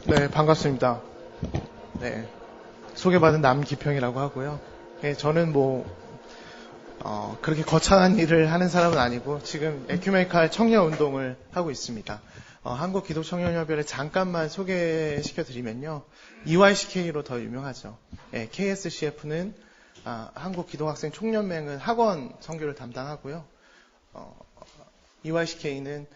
네, 반갑습니다. 네, 소개받은 남기평이라고 하고요. 네, 저는 그렇게 거창한 일을 하는 사람은 아니고 지금 에큐메니칼 청년운동을 하고 있습니다. 한국기독청년협의회를 잠깐만 소개시켜드리면요. EYCK로 더 유명하죠. 네, KSCF는 한국기독학생 총연맹은 학원 선교를 담당하고요. EYCK는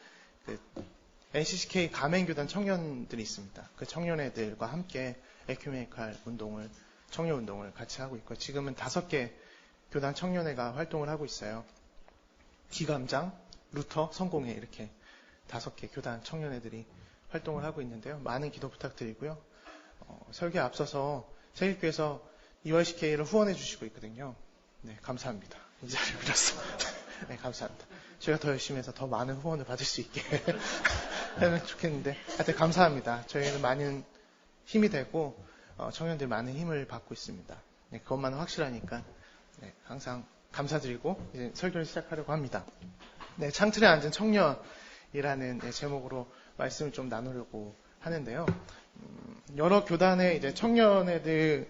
NCCK 가맹교단 청년들이 있습니다. 그 청년애들과 함께 에큐메니칼 운동을, 청년운동을 같이 하고 있고, 지금은 5개 교단 청년회가 활동을 하고 있어요. 기감장, 루터, 성공회 이렇게 5개 교단 청년회들이 활동을 하고 있는데요. 많은 기도 부탁드리고요. 설교에 앞서서 세일교에서 EYCK를 후원해 주시고 있거든요. 네, 감사합니다. 이 자리를 빌어서. 네, 감사합니다. 저희가 더 열심히 해서 더 많은 후원을 받을 수 있게 하면 좋겠는데, 하여튼 감사합니다. 저희는 많은 힘이 되고, 청년들 많은 힘을 받고 있습니다. 네, 그것만은 확실하니까, 네, 항상 감사드리고, 이제 설교를 시작하려고 합니다. 네, 창틀에 앉은 청년이라는 제목으로 말씀을 좀 나누려고 하는데요. 여러 교단의 이제 청년애들의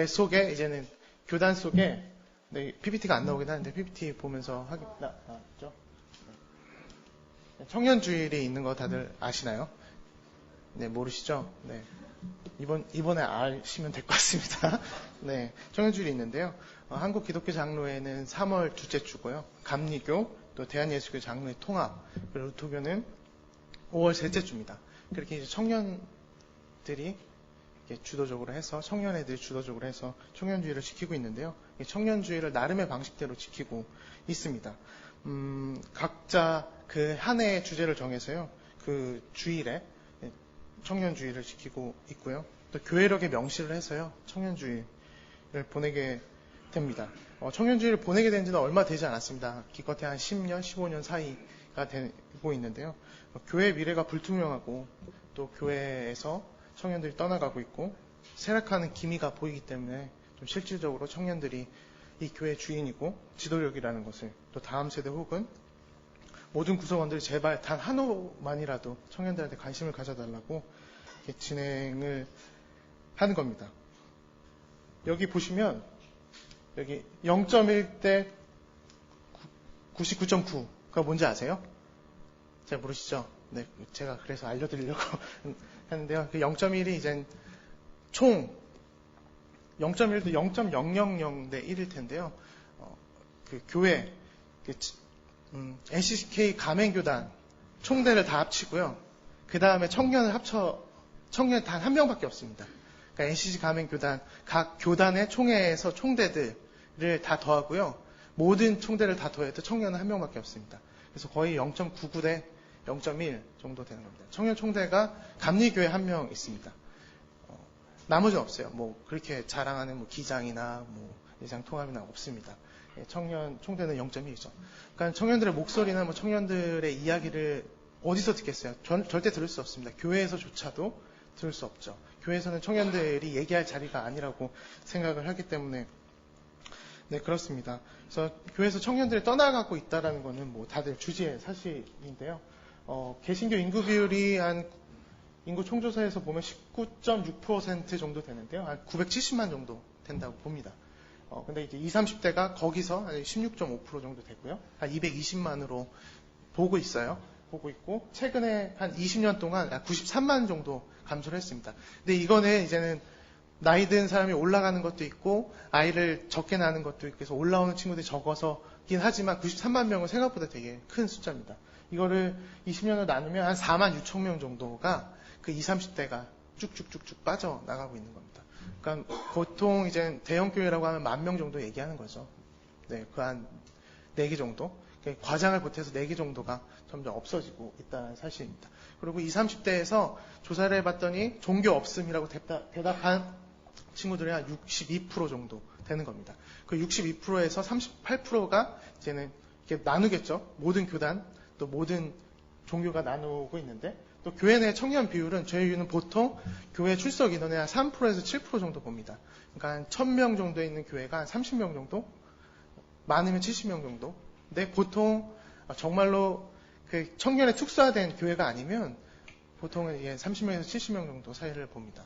속에, 이제는 교단 속에, 네, PPT가 안 나오긴 하는데, PPT 보면서 나왔죠? 네. 청년주일이 있는 거 다들 아시나요? 네, 모르시죠? 네. 이번에 아시면 될 것 같습니다. 네. 청년주일이 있는데요. 한국 기독교 장로회는 3월 둘째 주고요. 감리교, 또 대한예수교 장로회 통합, 그리고 루터교는 5월 셋째 주입니다. 그렇게 이제 청년들이 주도적으로 해서, 청년애들이 주도적으로 해서 청년주의를 지키고 있는데요. 청년주의를 나름의 방식대로 지키고 있습니다. 각자 그 한 해의 주제를 정해서요. 그 주일에 청년주의를 지키고 있고요. 또 교회력에 명시를 해서요. 청년주의를 보내게 됩니다. 청년주의를 보내게 된 지는 얼마 되지 않았습니다. 기껏해 한 10년, 15년 사이가 되고 있는데요. 교회의 미래가 불투명하고 또 교회에서 청년들이 떠나가고 있고 쇠락하는 기미가 보이기 때문에 좀 실질적으로 청년들이 이 교회의 주인이고 지도력이라는 것을, 또 다음 세대 혹은 모든 구성원들이 제발 단 한 호만이라도 청년들한테 관심을 가져달라고 이렇게 진행을 하는 겁니다. 여기 보시면 여기 0.1 대 99.9가 뭔지 아세요? 잘 모르시죠? 네, 제가 그래서 알려드리려고 하는데요. 그 0.1이 이젠 총 0.1도 0.000 대 1일 텐데요. 그 교회, NCCK 가맹교단 총대를 다 합치고요. 그 다음에 청년 단 한 명밖에 없습니다. 그러니까 NCC 가맹교단, 각 교단의 총회에서 총대들을 다 더하고요. 모든 총대를 다 더해도 청년은 한 명밖에 없습니다. 그래서 거의 0.99 대 0.1 정도 되는 겁니다. 청년 총대가 감리교회 한 명 있습니다. 나머지는 없어요. 그렇게 자랑하는 기장이나 예장 통합이나 없습니다. 청년 총대는 0.1이죠. 그러니까 청년들의 목소리나 청년들의 이야기를 어디서 듣겠어요? 절대 들을 수 없습니다. 교회에서조차도 들을 수 없죠. 교회에서는 청년들이 얘기할 자리가 아니라고 생각을 하기 때문에, 네, 그렇습니다. 그래서 교회에서 청년들이 떠나가고 있다는 거는 다들 주지의 사실인데요. 개신교 인구 비율이 인구 총조사에서 보면 19.6% 정도 되는데요. 한 970만 정도 된다고 봅니다. 근데 이제 20, 30대가 거기서 한 16.5% 정도 되고요. 한 220만으로 보고 있고, 최근에 한 20년 동안 93만 정도 감소를 했습니다. 근데 이거는 이제는 나이 든 사람이 올라가는 것도 있고, 아이를 적게 낳는 것도 있고, 그래서 올라오는 친구들이 적어서긴 하지만 93만 명은 생각보다 되게 큰 숫자입니다. 이거를 20년을 나누면 한 4만 6천 명 정도가 그 20, 30대가 쭉쭉쭉쭉 빠져나가고 있는 겁니다. 그러니까 보통 이제 대형교회라고 하면 10,000명 정도 얘기하는 거죠. 네, 그 한 4개 정도. 과장을 보태서 4개 정도가 점점 없어지고 있다는 사실입니다. 그리고 20, 30대에서 조사를 해봤더니 종교 없음이라고 대답한 친구들이 한 62% 정도 되는 겁니다. 그 62%에서 38%가 이제는 이렇게 나누겠죠. 모든 교단, 또 모든 종교가 나누고 있는데, 또 교회 내 청년 비율은 저희는 보통 교회 출석 인원의 한 3%에서 7% 정도 봅니다. 그러니까 한 1000명 정도에 있는 교회가 한 30명 정도, 많으면 70명 정도. 근데 보통 정말로 그 청년에 특수화된 교회가 아니면 보통은 이게 30명에서 70명 정도 사이를 봅니다.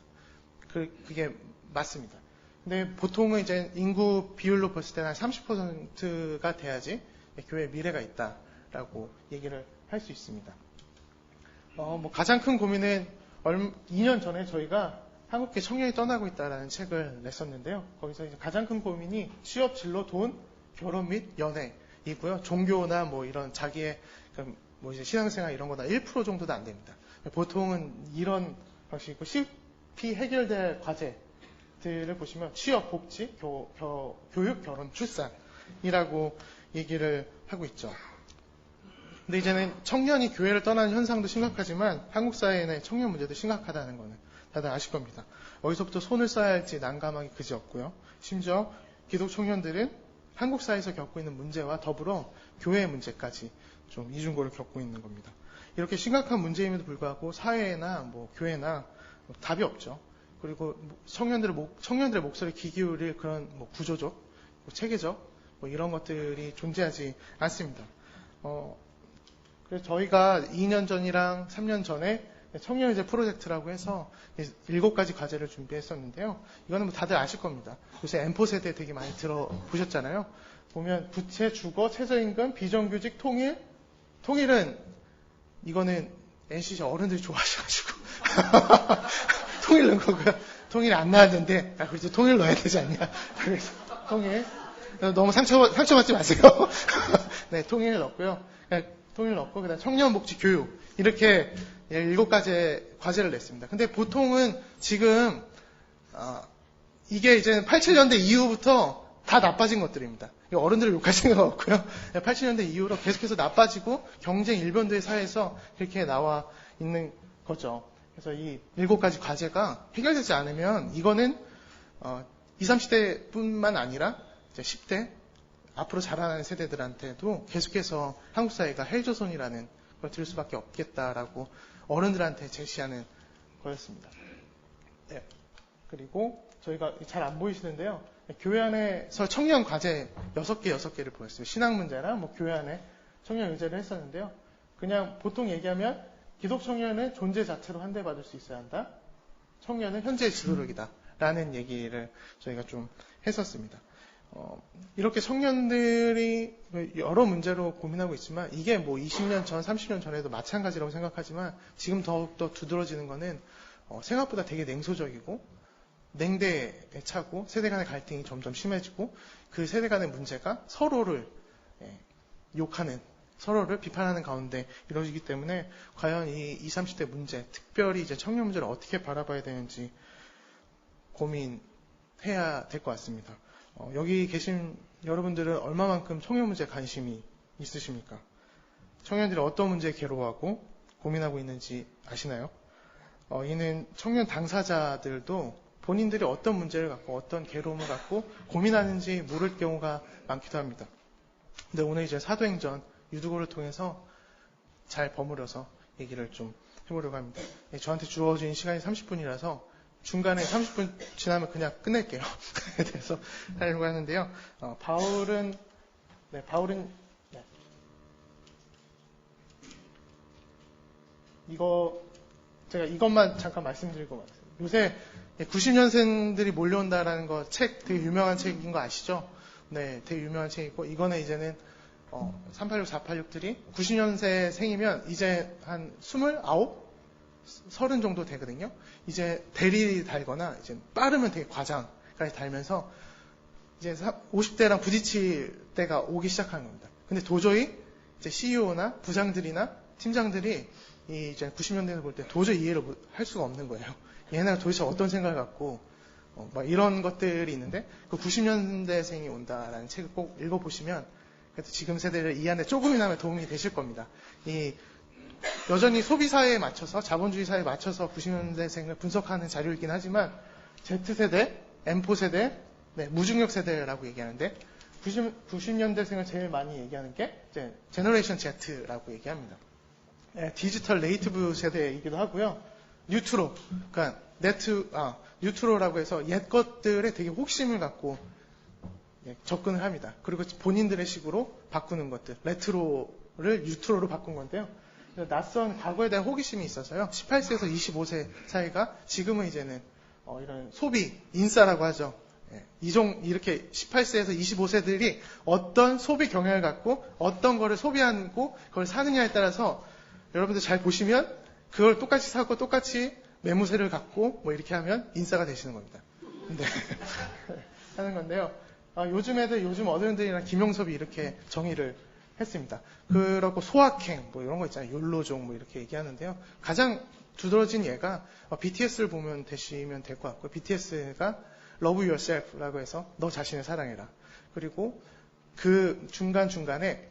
그게 맞습니다. 근데 보통은 이제 인구 비율로 봤을 때는 한 30%가 돼야지 교회에 미래가 있다라고 얘기를 할 수 있습니다. 가장 큰 고민은 2년 전에 저희가 한국계 청년이 떠나고 있다라는 책을 냈었는데요. 거기서 이제 가장 큰 고민이 취업, 진로, 돈, 결혼 및 연애이고요. 종교나 뭐 이런 자기의 뭐 이제 신앙생활 이런 거다 1% 정도도 안 됩니다. 보통은 이런 방식이고 쉽게 해결될 과제들을 보시면 취업, 복지, 교육, 결혼, 출산이라고 얘기를 하고 있죠. 근데 이제는 청년이 교회를 떠나는 현상도 심각하지만 한국 사회의 청년 문제도 심각하다는 거는 다들 아실 겁니다. 어디서부터 손을 써야 할지 난감하기 그지없고요. 심지어 기독 청년들은 한국 사회에서 겪고 있는 문제와 더불어 교회의 문제까지 좀 이중고를 겪고 있는 겁니다. 이렇게 심각한 문제임에도 불구하고 사회나 뭐 교회나 뭐 답이 없죠. 그리고 청년들의 목소리에 귀 기울일 그런 뭐 구조적, 뭐 체계적 뭐 이런 것들이 존재하지 않습니다. 그래서 저희가 2년 전이랑 3년 전에 청년의제 프로젝트라고 해서 7가지 과제를 준비했었는데요. 이거는 뭐 다들 아실 겁니다. 요새 M4 세대 되게 많이 들어보셨잖아요. 보면 부채, 주거, 최저임금, 비정규직, 통일. 통일은 이거는 NCC 어른들이 좋아하셔가지고 통일 넣은 거고요. 통일이 안 나왔는데 그래서 통일 넣어야 되지 않냐. 그래서 통일. 너무 상처받지 마세요. 네, 통일 넣었고요. 통일 넣고 그다음 청년복지 교육 이렇게 7가지 과제를 냈습니다. 근데 보통은 지금 이게 이제 87년대 이후부터 다 나빠진 것들입니다. 어른들을 욕할 생각 없고요. 87년대 이후로 계속해서 나빠지고 경쟁 일변도의 사회에서 이렇게 나와 있는 거죠. 그래서 이 7가지 과제가 해결되지 않으면 이거는 20, 30대뿐만 아니라 이제 10대 앞으로 자라나는 세대들한테도 계속해서 한국 사회가 헬조선이라는 걸 들을 수밖에 없겠다라고 어른들한테 제시하는 거였습니다. 네. 그리고 저희가 잘 안 보이시는데요. 교회 안에서 청년 과제 6개를 보였어요. 신앙 문제랑 뭐 교회 안에 청년 의제를 했었는데요. 그냥 보통 얘기하면 기독 청년은 존재 자체로 환대받을 수 있어야 한다. 청년은 현재의 지도력이다. 라는 얘기를 저희가 좀 했었습니다. 이렇게 청년들이 여러 문제로 고민하고 있지만 이게 뭐 20년 전, 30년 전에도 마찬가지라고 생각하지만 지금 더욱더 두드러지는 거는 생각보다 되게 냉소적이고 냉대에 차고 세대 간의 갈등이 점점 심해지고 그 세대 간의 문제가 서로를 욕하는, 서로를 비판하는 가운데 이루어지기 때문에 과연 이 20, 30대 문제, 특별히 이제 청년 문제를 어떻게 바라봐야 되는지 고민해야 될 것 같습니다. 여기 계신 여러분들은 얼마만큼 청년 문제에 관심이 있으십니까? 청년들이 어떤 문제에 괴로워하고 고민하고 있는지 아시나요? 이는 청년 당사자들도 본인들이 어떤 문제를 갖고 어떤 괴로움을 갖고 고민하는지 모를 경우가 많기도 합니다. 근데 오늘 이제 사도행전 유두고를 통해서 잘 버무려서 얘기를 좀 해보려고 합니다. 저한테 주어진 시간이 30분이라서 중간에 30분 지나면 그냥 끝낼게요. 그래서 하려고 하는데요. 바울은 제가 이것만 잠깐 말씀드리고 말았어요. 요새 90년생들이 몰려온다라는 거 책 되게 유명한 책인 거 아시죠? 네, 되게 유명한 책이고 이거는 이제는 386, 486들이 90년생이면 이제 한 29? 30 정도 되거든요. 이제 대리 달거나 이제 빠르면 되게 과장까지 달면서 이제 50대랑 부딪힐 때가 오기 시작하는 겁니다. 근데 도저히 이제 CEO나 부장들이나 팀장들이 이제 90년대를 볼 때 도저히 이해를 할 수가 없는 거예요. 얘네가 도대체 어떤 생각을 갖고 막 이런 것들이 있는데 그 90년대생이 온다라는 책을 꼭 읽어보시면 그래도 지금 세대를 이해하는 데 조금이나마 도움이 되실 겁니다. 여전히 소비사회에 맞춰서 자본주의 사회에 맞춰서 90년대생을 분석하는 자료이긴 하지만 Z세대, M4세대, 무중력 세대라고 얘기하는데 90년대생을 제일 많이 얘기하는 게 이제 제너레이션 Z라고 얘기합니다. 디지털 네이티브 세대이기도 하고요. 뉴트로, 그러니까 뉴트로라고 해서 옛 것들에 되게 혹심을 갖고 접근을 합니다. 그리고 본인들의 식으로 바꾸는 것들, 레트로를 뉴트로로 바꾼 건데요. 낯선 과거에 대한 호기심이 있어서요. 18세에서 25세 사이가 지금은 이제는 이런 소비, 인싸라고 하죠. 이렇게 18세에서 25세들이 어떤 소비 경향을 갖고 어떤 거를 소비하고 그걸 사느냐에 따라서 여러분들 잘 보시면 그걸 똑같이 사고 똑같이 매무새를 갖고 뭐 이렇게 하면 인싸가 되시는 겁니다. 네. 하는 건데요. 요즘 어른들이나 김용섭이 이렇게 정의를 했습니다. 그렇고 소확행 뭐 이런 거 있잖아요. 욜로종 뭐 이렇게 얘기하는데요. 가장 두드러진 예가 BTS를 보면 되시면 될 것 같고요. BTS가 Love Yourself라고 해서 너 자신을 사랑해라. 그리고 그 중간중간에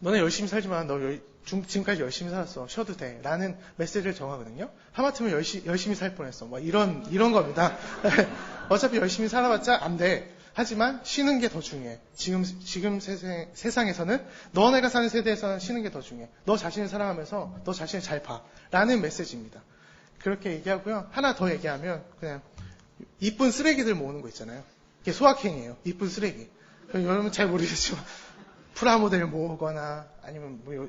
너네 열심히 살지만 너 지금까지 열심히 살았어. 쉬어도 돼. 라는 메시지를 정하거든요. 하마터면 열심히 살 뻔했어. 뭐 이런 겁니다. 어차피 열심히 살아봤자 안 돼. 하지만 쉬는 게 더 중요해. 지금 세상에서는 너네가 사는 세대에서는 쉬는 게 더 중요해. 너 자신을 사랑하면서 너 자신을 잘 봐. 라는 메시지입니다. 그렇게 얘기하고요. 하나 더 얘기하면 그냥 이쁜 쓰레기들 모으는 거 있잖아요. 이게 소확행이에요. 이쁜 쓰레기. 여러분 잘 모르겠지만 프라모델 모으거나 아니면 뭐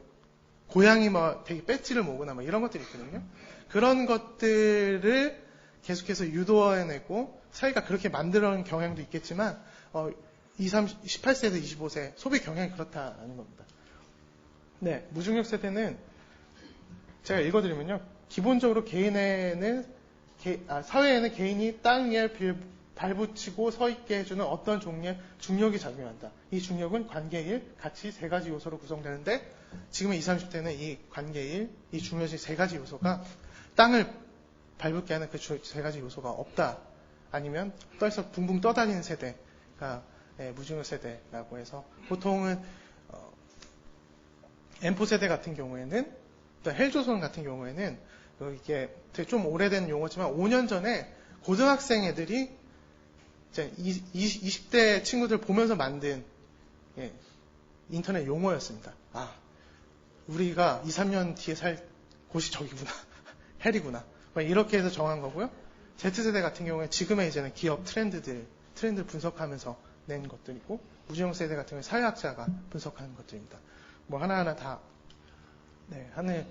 고양이 뭐 되게 배지를 모으거나 뭐 이런 것들이 있거든요. 그런 것들을 계속해서 유도해내고 사회가 그렇게 만들어낸 경향도 있겠지만 18세에서 25세 소비 경향이 그렇다는 겁니다. 네, 무중력 세대는 제가 읽어드리면요. 기본적으로 사회에는 개인이 땅 위에 발붙이고 서 있게 해주는 어떤 종류의 중력이 작용한다. 이 중력은 관계일, 가치 세 가지 요소로 구성되는데 지금의 20, 30대는 이 관계일, 이 중요시 세 가지 요소가 땅을 밟을게 하는 그 세 가지 요소가 없다. 아니면 떠서 붕붕 떠다니는 세대가 무중력 세대라고 해서 보통은 M4 세대 같은 경우에는 또 헬조선 같은 경우에는 이게 되게 좀 오래된 용어지만 5년 전에 고등학생 애들이 이제 20대 친구들 보면서 만든 인터넷 용어였습니다. 우리가 2, 3년 뒤에 살 곳이 저기구나. 헬이구나. 이렇게 해서 정한 거고요. Z세대 같은 경우에 지금의 이제는 기업 트렌드를 분석하면서 낸 것들이고, 무중력 세대 같은 경우에 사회학자가 분석하는 것들입니다. 뭐 하나하나 다, 하늘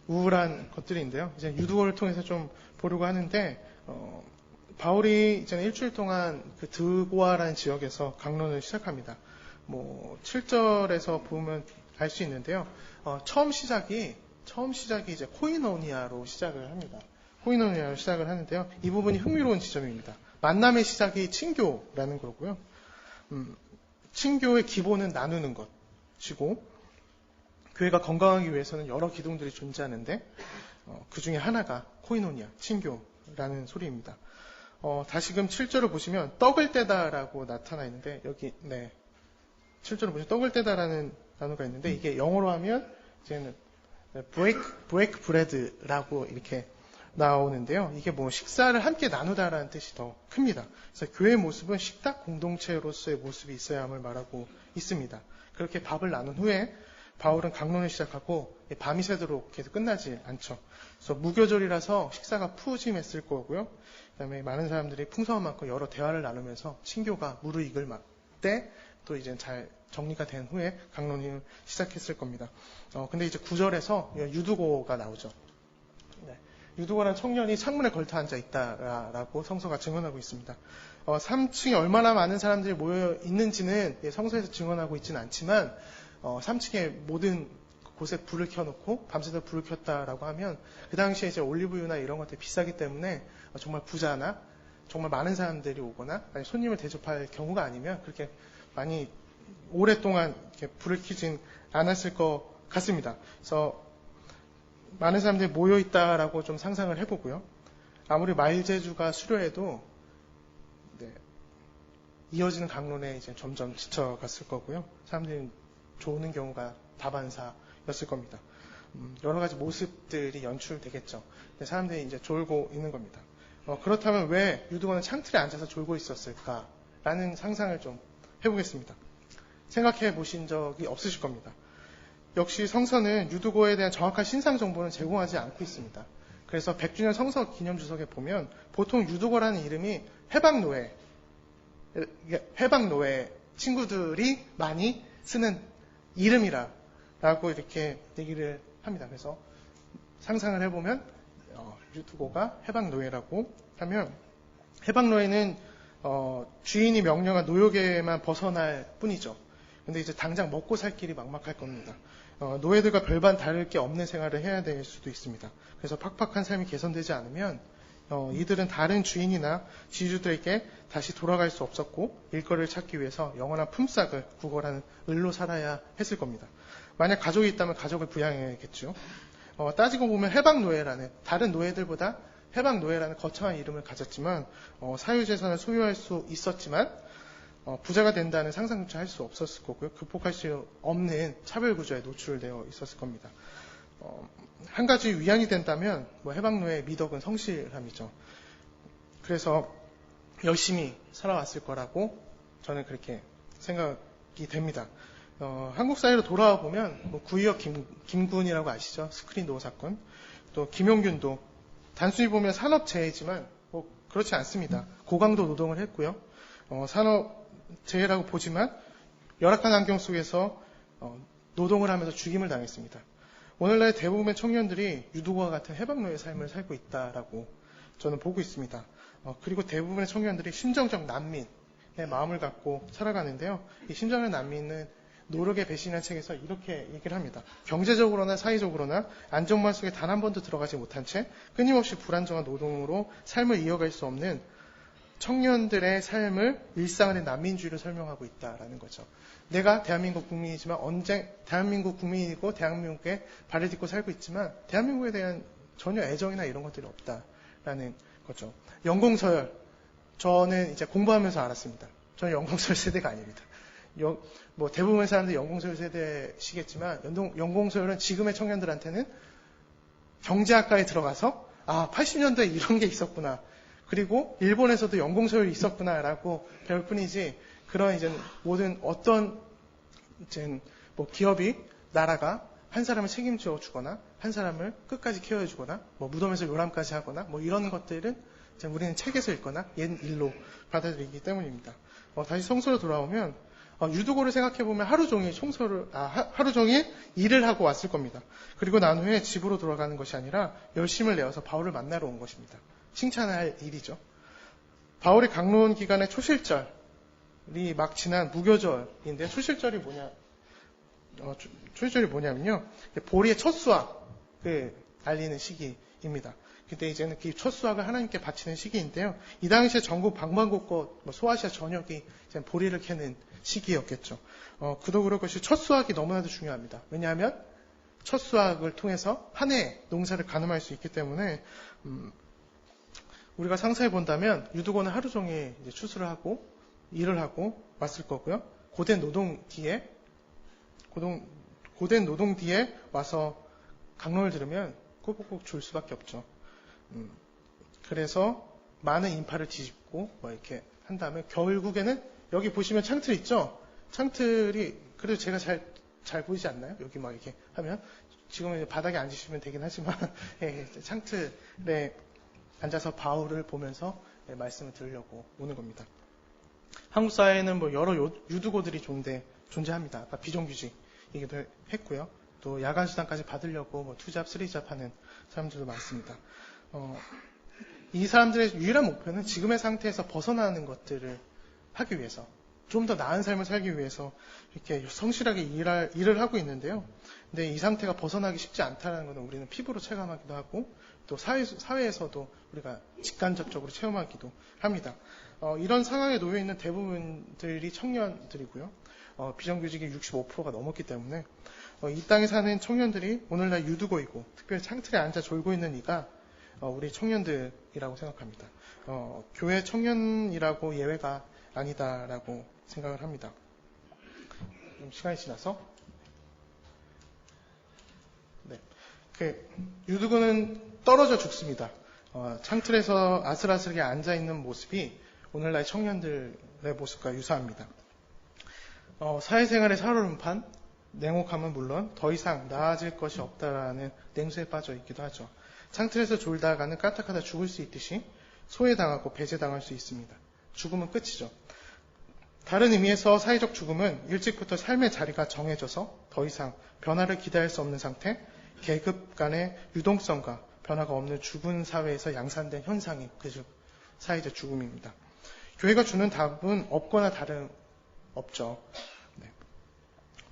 우울한 것들인데요. 이제 유두어를 통해서 좀 보려고 하는데, 바울이 이제 일주일 동안 그 드고아라는 지역에서 강론을 시작합니다. 뭐 7절에서 보면 알 수 있는데요. 처음 시작이 이제 코이노니아로 시작을 합니다. 코이노니아로 시작을 하는데요. 이 부분이 흥미로운 지점입니다. 만남의 시작이 친교라는 거고요. 친교의 기본은 나누는 것이고, 교회가 건강하기 위해서는 여러 기둥들이 존재하는데 그 중에 하나가 코이노니아, 친교라는 소리입니다. 다시금 7절을 보시면 떡을 떼다라고 나타나 있는데 여기 7절을 보시면 떡을 떼다라는 단어가 있는데 이게 영어로 하면 이제는 break bread라고 이렇게 나오는데요. 이게 뭐 식사를 함께 나누다라는 뜻이 더 큽니다. 그래서 교회의 모습은 식탁 공동체로서의 모습이 있어야함을 말하고 있습니다. 그렇게 밥을 나눈 후에 바울은 강론을 시작하고 밤이 새도록 계속 끝나지 않죠. 그래서 무교절이라서 식사가 푸짐했을 거고요. 그다음에 많은 사람들이 풍성한 만큼 여러 대화를 나누면서 친교가 무르익을 때 또 이제 잘 정리가 된 후에 강론을 시작했을 겁니다. 근데 이제 9절에서 유두고가 나오죠. 유두고라는 청년이 창문에 걸터 앉아 있다라고 성서가 증언하고 있습니다. 3층에 얼마나 많은 사람들이 모여 있는지는 성서에서 증언하고 있지는 않지만 3층에 모든 곳에 불을 켜놓고 밤새도록 불을 켰다라고 하면 그 당시에 이제 올리브유나 이런 것들이 비싸기 때문에 정말 부자나 정말 많은 사람들이 오거나 아니 손님을 대접할 경우가 아니면 그렇게 많이 오랫동안 이렇게 불을 켜진 않았을 것 같습니다. 그래서 많은 사람들이 모여 있다라고 좀 상상을 해보고요. 아무리 말재주가 수려해도 이어지는 강론에 이제 점점 지쳐갔을 거고요. 사람들이 조는 경우가 다반사였을 겁니다. 여러 가지 모습들이 연출되겠죠. 근데 사람들이 이제 졸고 있는 겁니다. 그렇다면 왜 유두고는 창틀에 앉아서 졸고 있었을까라는 상상을 좀 해보겠습니다. 생각해 보신 적이 없으실 겁니다. 역시 성서는 유두고에 대한 정확한 신상 정보는 제공하지 않고 있습니다. 그래서 100주년 성서 기념주석에 보면 보통 유두고라는 이름이 해방노예 친구들이 많이 쓰는 이름이라고 이렇게 얘기를 합니다. 그래서 상상을 해보면 유두고가 해방노예라고 하면 해방노예는 주인이 명령한 노역에만 벗어날 뿐이죠. 근데 이제 당장 먹고 살 길이 막막할 겁니다. 노예들과 별반 다를 게 없는 생활을 해야 될 수도 있습니다. 그래서 팍팍한 삶이 개선되지 않으면 이들은 다른 주인이나 지주들에게 다시 돌아갈 수 없었고 일거리를 찾기 위해서 영원한 품삯을 구걸하는 을로 살아야 했을 겁니다. 만약 가족이 있다면 가족을 부양해야겠죠. 따지고 보면 해방노예라는 다른 노예들보다 해방노예라는 거창한 이름을 가졌지만 사유재산을 소유할 수 있었지만 부자가 된다는 상상조차 할 수 없었을 거고요. 극복할 수 없는 차별구조에 노출되어 있었을 겁니다. 한 가지 위안이 된다면 해방노예의 미덕은 성실함이죠. 그래서 열심히 살아왔을 거라고 저는 그렇게 생각이 됩니다. 한국 사회로 돌아와 보면 구이역 김군이라고 아시죠? 스크린 노어 사건. 또 김용균도 단순히 보면 산업재해지만 그렇지 않습니다. 고강도 노동을 했고요. 산업재해라고 보지만 열악한 환경 속에서 노동을 하면서 죽임을 당했습니다. 오늘날 대부분의 청년들이 유두고와 같은 해방노예 삶을 살고 있다라고 저는 보고 있습니다. 그리고 대부분의 청년들이 심정적 난민의 마음을 갖고 살아가는데요. 이 심정적 난민은 노력의 배신이라는 책에서 이렇게 얘기를 합니다. 경제적으로나 사회적으로나 안정망 속에 단 한 번도 들어가지 못한 채 끊임없이 불안정한 노동으로 삶을 이어갈 수 없는 청년들의 삶을 일상의 난민주의로 설명하고 있다라는 거죠. 내가 대한민국 국민이지만 대한민국 국민이고 대한민국에 발을 딛고 살고 있지만 대한민국에 대한 전혀 애정이나 이런 것들이 없다라는 거죠. 연공서열, 저는 이제 공부하면서 알았습니다. 저는 연공서열 세대가 아닙니다. 대부분의 사람들이 연공서열 세대시겠지만 연공서열은 지금의 청년들한테는 경제학과에 들어가서 80년대에 이런 게 있었구나. 그리고 일본에서도 연공서열이 있었구나라고 배울 뿐이지 그런 이제 모든 어떤 이제 기업이 나라가 한 사람을 책임져 주거나 한 사람을 끝까지 케어해 주거나 무덤에서 요람까지 하거나 이런 것들은 이제 우리는 책에서 읽거나 옛 일로 받아들이기 때문입니다. 다시 성서로 돌아오면 유두고를 생각해보면 하루 종일 일을 하고 왔을 겁니다. 그리고 난 후에 집으로 돌아가는 것이 아니라 열심을 내어서 바울을 만나러 온 것입니다. 칭찬할 일이죠. 바울이 강론 기간의 초실절이 막 지난 무교절인데 초실절이 뭐냐면요. 보리의 첫 수확을 알리는 시기입니다. 그때 이제는 그 첫 수확을 하나님께 바치는 시기인데요. 이 당시에 전국 방방곡곡 소아시아 전역이 이제 보리를 캐는 시기였겠죠. 그도 그럴 것이 첫 수확이 너무나도 중요합니다. 왜냐하면 첫 수확을 통해서 한 해 농사를 가늠할 수 있기 때문에 우리가 상상해 본다면 유두고는 하루 종일 이제 추수를 하고 일을 하고 왔을 거고요. 고된 노동 뒤에 와서 강론을 들으면 꼬북꼬북 졸 수밖에 없죠. 그래서 많은 인파를 뒤집고 이렇게 한 다음에 결국에는 여기 보시면 창틀 있죠? 창틀이 그래도 제가 잘 보이지 않나요? 여기 이렇게 하면 지금은 이제 바닥에 앉으시면 되긴 하지만 창틀에 앉아서 바울을 보면서 말씀을 들으려고 오는 겁니다. 한국 사회에는 여러 유두고들이 존재합니다. 아까 비정규직이기도 했고요. 또 야간 수당까지 받으려고 투잡, 쓰리잡 하는 사람들도 많습니다. 이 사람들의 유일한 목표는 지금의 상태에서 벗어나는 것들을 하기 위해서, 좀 더 나은 삶을 살기 위해서 이렇게 성실하게 일을 하고 있는데요. 근데 이 상태가 벗어나기 쉽지 않다는 것은 우리는 피부로 체감하기도 하고 또 사회에서도 우리가 직간접적으로 체험하기도 합니다. 이런 상황에 놓여 있는 대부분들이 청년들이고요. 비정규직이 65%가 넘었기 때문에 이 땅에 사는 청년들이 오늘날 유두고이고 특별히 창틀에 앉아 졸고 있는 이가 우리 청년들이라고 생각합니다. 교회 청년이라고 예외가 아니다라고 생각을 합니다. 좀 시간이 지나서 유두고는 떨어져 죽습니다. 창틀에서 아슬아슬하게 앉아있는 모습이 오늘날 청년들의 모습과 유사합니다. 사회생활의 살얼음판, 냉혹함은 물론 더 이상 나아질 것이 없다라는 냉수에 빠져 있기도 하죠. 창틀에서 졸다가는 까딱하다 죽을 수 있듯이 소외당하고 배제당할 수 있습니다. 죽음은 끝이죠. 다른 의미에서 사회적 죽음은 일찍부터 삶의 자리가 정해져서 더 이상 변화를 기대할 수 없는 상태, 계급 간의 유동성과 변화가 없는 죽은 사회에서 양산된 현상이 그 사회적 죽음입니다. 교회가 주는 답은 없거나 없죠. 네.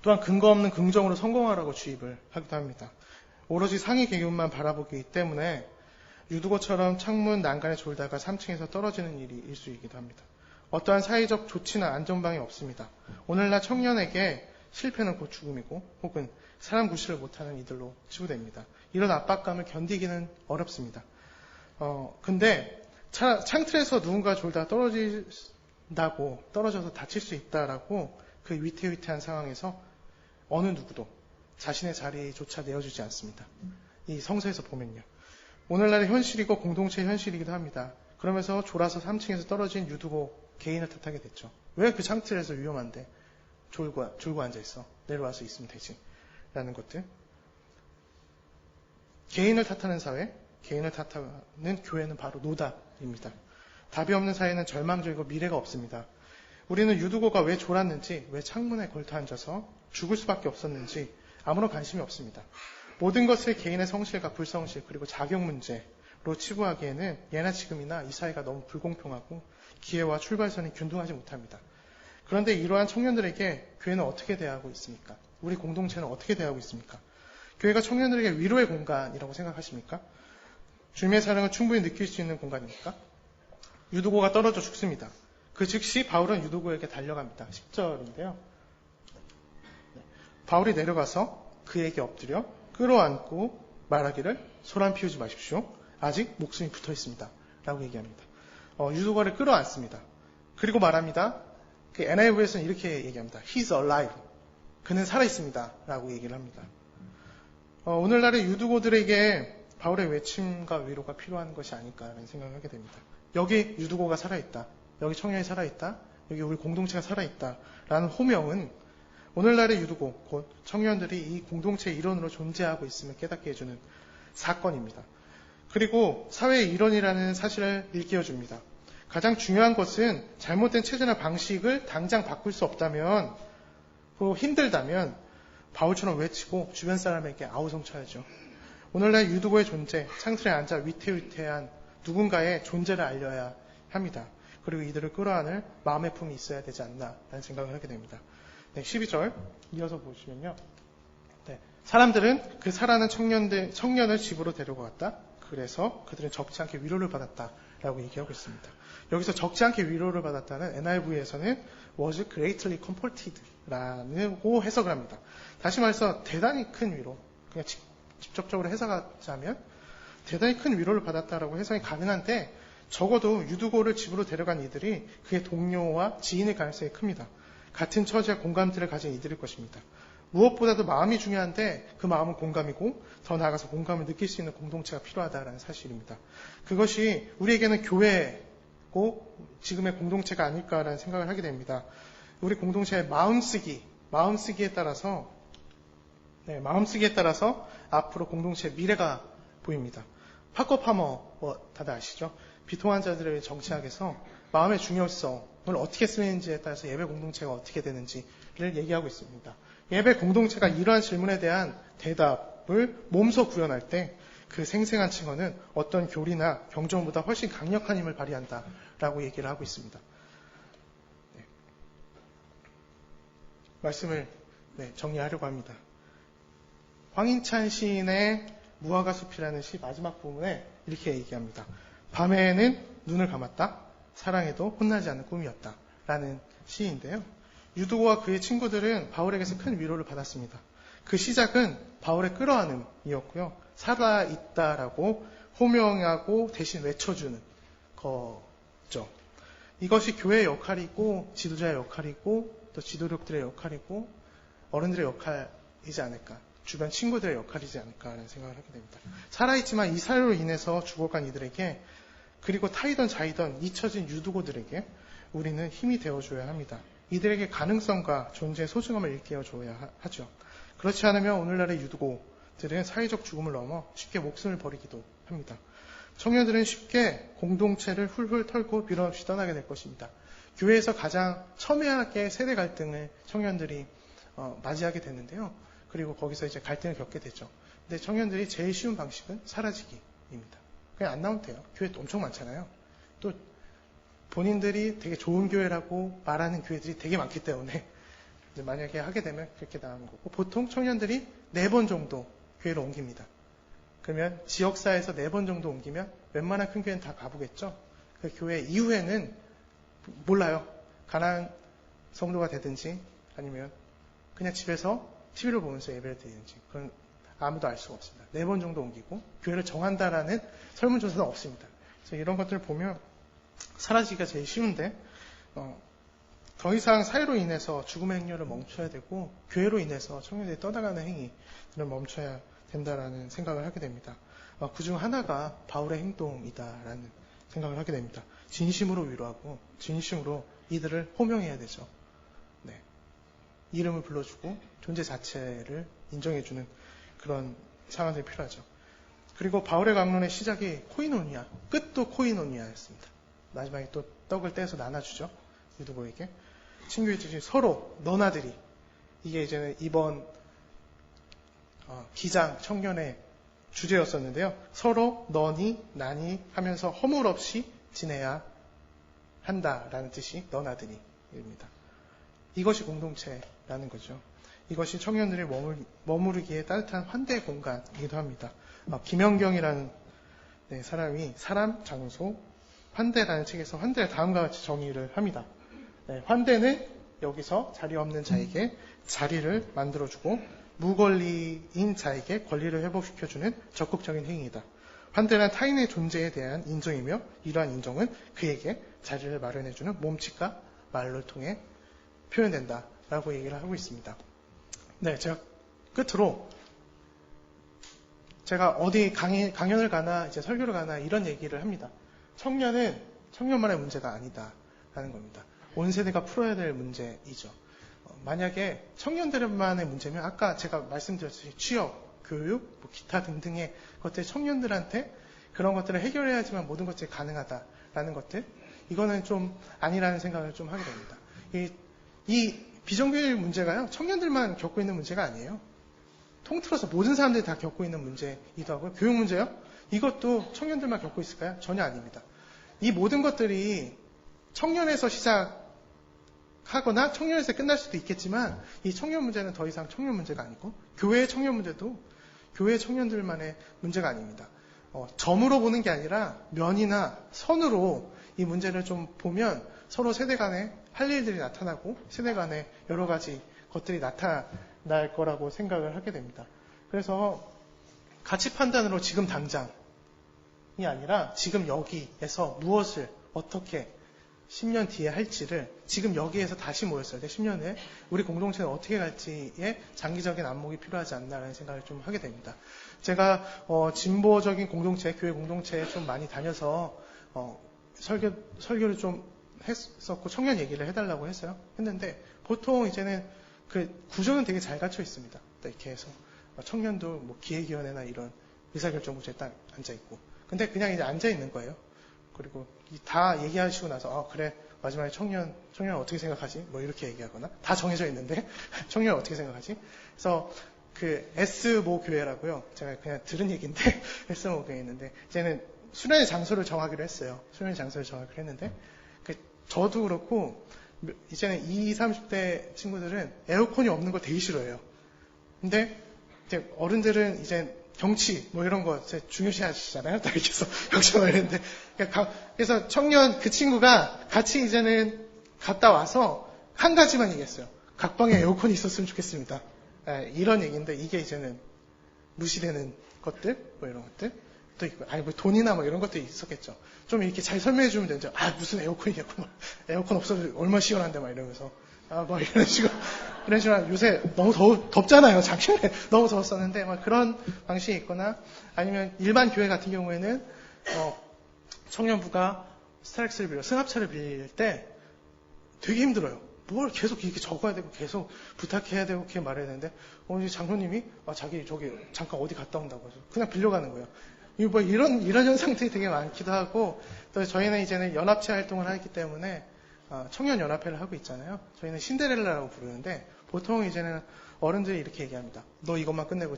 또한 근거 없는 긍정으로 성공하라고 주입을 하기도 합니다. 오로지 상위 계급만 바라보기 때문에 유두고처럼 창문 난간에 졸다가 3층에서 떨어지는 일이 일수이기도 합니다. 어떠한 사회적 조치나 안전방이 없습니다. 오늘날 청년에게 실패는 곧 죽음이고 혹은 사람 구실을 못하는 이들로 치부됩니다. 이런 압박감을 견디기는 어렵습니다. 근데 창틀에서 누군가 졸다 떨어져서 다칠 수 있다라고 그 위태위태한 상황에서 어느 누구도 자신의 자리조차 내어주지 않습니다. 이 성서에서 보면요. 오늘날의 현실이고 공동체의 현실이기도 합니다. 그러면서 졸아서 3층에서 떨어진 유두고 개인을 탓하게 됐죠. 왜 그 창틀에서 위험한데 졸고 앉아있어. 내려와서 있으면 되지. 라는 것들. 개인을 탓하는 사회, 개인을 탓하는 교회는 바로 노답입니다. 답이 없는 사회는 절망적이고 미래가 없습니다. 우리는 유두고가 왜 졸았는지, 왜 창문에 걸터 앉아서 죽을 수밖에 없었는지 아무런 관심이 없습니다. 모든 것을 개인의 성실과 불성실 그리고 자격 문제로 치부하기에는 예나 지금이나 이 사회가 너무 불공평하고 기회와 출발선이 균등하지 못합니다. 그런데 이러한 청년들에게 교회는 어떻게 대하고 있습니까? 우리 공동체는 어떻게 대하고 있습니까? 교회가 청년들에게 위로의 공간이라고 생각하십니까? 주님의 사랑을 충분히 느낄 수 있는 공간입니까? 유두고가 떨어져 죽습니다. 그 즉시 바울은 유두고에게 달려갑니다. 10절인데요. 바울이 내려가서 그에게 엎드려 끌어안고 말하기를 소란 피우지 마십시오. 아직 목숨이 붙어 있습니다. 라고 얘기합니다. 유두고를 끌어안습니다. 그리고 말합니다. 그 NIV에서는 이렇게 얘기합니다. He's alive. 그는 살아있습니다. 라고 얘기를 합니다. 오늘날의 유두고들에게 바울의 외침과 위로가 필요한 것이 아닐까라는 생각을 하게 됩니다. 여기 유두고가 살아있다. 여기 청년이 살아있다. 여기 우리 공동체가 살아있다. 라는 호명은 오늘날의 유두고, 곧 청년들이 이 공동체의 일원으로 존재하고 있음을 깨닫게 해주는 사건입니다. 그리고 사회의 일원이라는 사실을 일깨워줍니다. 가장 중요한 것은 잘못된 체제나 방식을 당장 바꿀 수 없다면, 힘들다면 바울처럼 외치고 주변 사람에게 아우성쳐야죠. 오늘날 유두고의 존재, 창틀에 앉아 위태위태한 누군가의 존재를 알려야 합니다. 그리고 이들을 끌어안을 마음의 품이 있어야 되지 않나라는 생각을 하게 됩니다. 네, 12절 이어서 보시면요. 네, 사람들은 그 살아난 청년을 집으로 데려갔다. 그래서 그들은 적지 않게 위로를 받았다라고 얘기하고 있습니다. 여기서 적지 않게 위로를 받았다는 NIV에서는 was greatly comforted라고 해석을 합니다. 다시 말해서 대단히 큰 위로, 그냥 직접적으로 해석하자면 대단히 큰 위로를 받았다라고 해석이 가능한데 적어도 유두고를 집으로 데려간 이들이 그의 동료와 지인일 가능성이 큽니다. 같은 처지와 공감대를 가진 이들일 것입니다. 무엇보다도 마음이 중요한데 그 마음은 공감이고 더 나아가서 공감을 느낄 수 있는 공동체가 필요하다는 사실입니다. 그것이 우리에게는 교회고 지금의 공동체가 아닐까라는 생각을 하게 됩니다. 우리 공동체의 마음쓰기에 따라서 앞으로 공동체의 미래가 보입니다. 파커 파머 다들 아시죠? 비통한 자들의 정치학에서 마음의 중요성을 어떻게 쓰는지에 따라서 예배 공동체가 어떻게 되는지를 얘기하고 있습니다. 예배 공동체가 이러한 질문에 대한 대답을 몸소 구현할 때 그 생생한 증언은 어떤 교리나 경전보다 훨씬 강력한 힘을 발휘한다라고 얘기를 하고 있습니다. 네. 말씀을 정리하려고 합니다. 황인찬 시인의 무화과 숲이라는 시 마지막 부분에 이렇게 얘기합니다. 밤에는 눈을 감았다. 사랑해도 혼나지 않는 꿈이었다. 라는 시인데요. 유두고와 그의 친구들은 바울에게서 큰 위로를 받았습니다. 그 시작은 바울의 끌어안음이었고요. 살아있다라고 호명하고 대신 외쳐주는 거죠. 이것이 교회의 역할이고 지도자의 역할이고 또 지도력들의 역할이고 어른들의 역할이지 않을까. 주변 친구들의 역할이지 않을까라는 생각을 하게 됩니다. 살아있지만 이 사유로 인해서 죽어간 이들에게 그리고 타이던 자이던 잊혀진 유두고들에게 우리는 힘이 되어줘야 합니다. 이들에게 가능성과 존재의 소중함을 일깨워줘야 하죠. 그렇지 않으면 오늘날의 유두고들은 사회적 죽음을 넘어 쉽게 목숨을 버리기도 합니다. 청년들은 쉽게 공동체를 훌훌 털고 밀어없이 떠나게 될 것입니다. 교회에서 가장 첨예하게 세대 갈등을 청년들이 맞이하게 됐는데요. 그리고 거기서 이제 갈등을 겪게 되죠. 근데 청년들이 제일 쉬운 방식은 사라지기입니다. 그냥 안 나오면 돼요. 교회 엄청 많잖아요. 또 본인들이 되게 좋은 교회라고 말하는 교회들이 되게 많기 때문에 만약에 하게 되면 그렇게 나가는 거고, 보통 청년들이 4번 정도 교회로 옮깁니다. 그러면 지역사에서 4번 정도 옮기면 웬만한 큰 교회는 다 가보겠죠. 그 교회 이후에는 몰라요. 가난한 성도가 되든지 아니면 그냥 집에서 TV를 보면서 예배를 드리는지, 그건 아무도 알 수가 없습니다. 4번 정도 옮기고 교회를 정한다라는 설문조사는 없습니다. 그래서 이런 것들을 보면 사라지기가 제일 쉬운데, 더 이상 사회로 인해서 죽음의 행렬을 멈춰야 되고, 교회로 인해서 청년들이 떠나가는 행위를 멈춰야 된다라는 생각을 하게 됩니다. 그중 하나가 바울의 행동이다라는 생각을 하게 됩니다. 진심으로 위로하고 진심으로 이들을 호명해야 되죠. 네. 이름을 불러주고 존재 자체를 인정해주는 그런 상황들이 필요하죠. 그리고 바울의 강론의 시작이 코이노니아, 끝도 코이노니아였습니다. 마지막에 또 떡을 떼서 나눠주죠. 유두보에게. 친구들이 서로 너나들이, 이게 이제는 이번 기장 청년의 주제였었는데요. 서로 너니 나니 하면서 허물 없이 지내야 한다라는 뜻이 너나들이입니다. 이것이 공동체라는 거죠. 이것이 청년들이 머무르기에 따뜻한 환대 공간이기도 합니다. 김연경이라는 사람이 사람, 장소, 환대라는 책에서 환대를 다음과 같이 정의를 합니다. 환대는 여기서 자리 없는 자에게 자리를 만들어주고 무권리인 자에게 권리를 회복시켜주는 적극적인 행위이다. 환대는 타인의 존재에 대한 인정이며, 이러한 인정은 그에게 자리를 마련해주는 몸짓과 말을 통해 표현된다라고 얘기를 하고 있습니다. 네, 제가 끝으로 제가 어디 강연을 가나 이제 설교를 가나 이런 얘기를 합니다. 청년은 청년만의 문제가 아니다라는 겁니다. 온 세대가 풀어야 될 문제이죠. 만약에 청년들만의 문제면 아까 제가 말씀드렸듯이 취업, 교육, 기타 등등의 것들, 청년들한테 그런 것들을 해결해야지만 모든 것들이 가능하다라는 것들, 이거는 좀 아니라는 생각을 좀 하게 됩니다. 이 비정규직 문제가요, 청년들만 겪고 있는 문제가 아니에요. 통틀어서 모든 사람들이 다 겪고 있는 문제이기도 하고요. 교육 문제요? 이것도 청년들만 겪고 있을까요? 전혀 아닙니다. 이 모든 것들이 청년에서 시작하거나 청년에서 끝날 수도 있겠지만, 이 청년 문제는 더 이상 청년 문제가 아니고, 교회의 청년 문제도 교회 청년들만의 문제가 아닙니다. 점으로 보는 게 아니라 면이나 선으로 이 문제를 좀 보면 서로 세대 간에 할 일들이 나타나고 세대 간에 여러 가지 것들이 나타날 거라고 생각을 하게 됩니다. 그래서 가치 판단으로 지금 당장이 아니라 지금 여기에서 무엇을 어떻게 10년 뒤에 할지를 지금 여기에서 다시 모였을 때 10년 후에 우리 공동체는 어떻게 갈지에 장기적인 안목이 필요하지 않나라는 생각을 좀 하게 됩니다. 제가 진보적인 공동체, 교회 공동체에 좀 많이 다녀서 설교를 좀 했었고 청년 얘기를 해달라고 했는데 보통 이제는 그 구조는 되게 잘 갖춰 있습니다. 이렇게 해서 청년도 뭐 기획위원회나 이런 의사결정구조에 딱 앉아 있고, 근데 그냥 이제 앉아 있는 거예요. 그리고 다 얘기하시고 나서 그래 마지막에 청년 어떻게 생각하지? 뭐 이렇게 얘기하거나, 다 정해져 있는데 청년 어떻게 생각하지? 그래서 그 S모 교회라고요. 제가 그냥 들은 얘기인데 S모 교회 있는데 이제는 수련의 장소를 정하기로 했어요. 수련의 장소를 정하기로 했는데 저도 그렇고 이제는 20, 30대 친구들은 에어컨이 없는 걸 되게 싫어해요. 근데 이제 어른들은 이제 경치 뭐 이런 거 중요시 하시잖아요. 다 이렇게 해서 경치 뭐 이랬는데 그래서 청년 그 친구가 같이 이제는 갔다 와서 한 가지만 얘기했어요. 각 방에 에어컨이 있었으면 좋겠습니다. 이런 얘기인데 이게 이제는 무시되는 것들 뭐 이런 것들 또 있고, 뭐 돈이나 뭐 이런 것도 있었겠죠. 좀 이렇게 잘 설명해 주면 되죠. 무슨 에어컨이냐고, 에어컨 없어도 얼마나 시원한데 막 이러면서 뭐 이런 식으로 요새 너무 덥잖아요. 작년에 너무 더웠었는데 막 그런 방식이 있거나, 아니면 일반 교회 같은 경우에는 청년부가 스타렉스를 빌려 승합차를 빌릴 때 되게 힘들어요. 뭘 계속 이렇게 적어야 되고 계속 부탁해야 되고 그렇게 말해야 되는데 오늘 장로님이 자기 저기 잠깐 어디 갔다 온다고 해서 그냥 빌려가는 거예요. 뭐 이런 현상들이 되게 많기도 하고, 또 저희는 이제는 연합체 활동을 하기 때문에 청년 연합회를 하고 있잖아요. 저희는 신데렐라라고 부르는데 보통 이제는 어른들이 이렇게 얘기합니다. 너 이것만 끝내고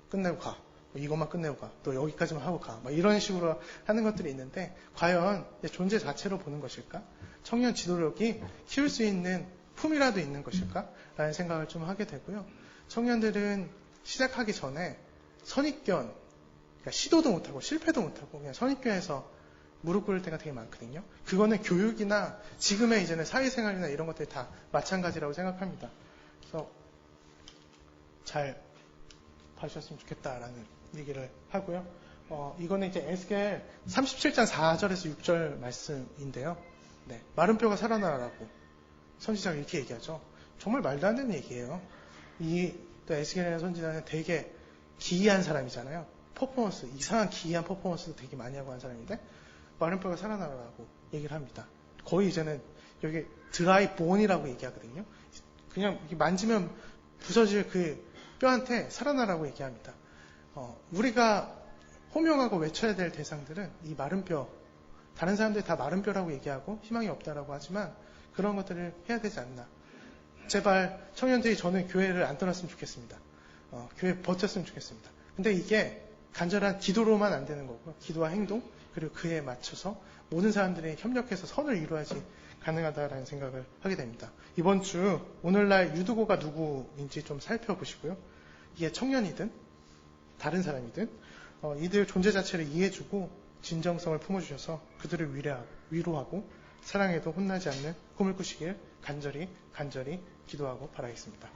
끝내고 가. 이것만 끝내고 가. 또 여기까지만 하고 가. 이런 식으로 하는 것들이 있는데 과연 존재 자체로 보는 것일까? 청년 지도력이 키울 수 있는 품이라도 있는 것일까? 라는 생각을 좀 하게 되고요. 청년들은 시작하기 전에 선입견, 그러니까 시도도 못하고 실패도 못하고 그냥 선입견에서 무릎 꿇을 때가 되게 많거든요. 그거는 교육이나 지금의 이제는 사회생활이나 이런 것들이 다 마찬가지라고 생각합니다. 그래서 잘 봐주셨으면 좋겠다라는 얘기를 하고요. 이거는 이제 에스겔 37장 4절에서 6절 말씀인데요. 네, 마른 뼈가 살아나라고 선지자가 이렇게 얘기하죠. 정말 말도 안 되는 얘기예요. 또 에스겔의 선지자는 되게 기이한 사람이잖아요. 퍼포먼스, 이상한 기이한 퍼포먼스도 되게 많이 하고 한 사람인데 마른 뼈가 살아나라고 얘기를 합니다. 거의 이제는 여기 드라이 본이라고 얘기하거든요. 그냥 만지면 부서질 그 뼈한테 살아나라고 얘기합니다. 우리가 호명하고 외쳐야 될 대상들은 이 마른 뼈, 다른 사람들이 다 마른 뼈라고 얘기하고 희망이 없다라고 하지만 그런 것들을 해야 되지 않나. 제발 청년들이 저는 교회를 안 떠났으면 좋겠습니다. 교회 버텼으면 좋겠습니다. 근데 이게 간절한 기도로만 안 되는 거고요. 기도와 행동, 그리고 그에 맞춰서 모든 사람들이 협력해서 선을 이루어야지 가능하다라는 생각을 하게 됩니다. 이번 주 오늘날 유두고가 누구인지 좀 살펴보시고요. 이게 청년이든 다른 사람이든 이들 존재 자체를 이해해주고 진정성을 품어주셔서 그들을 위로하고 사랑에도 혼나지 않는 꿈을 꾸시길 간절히 기도하고 바라겠습니다.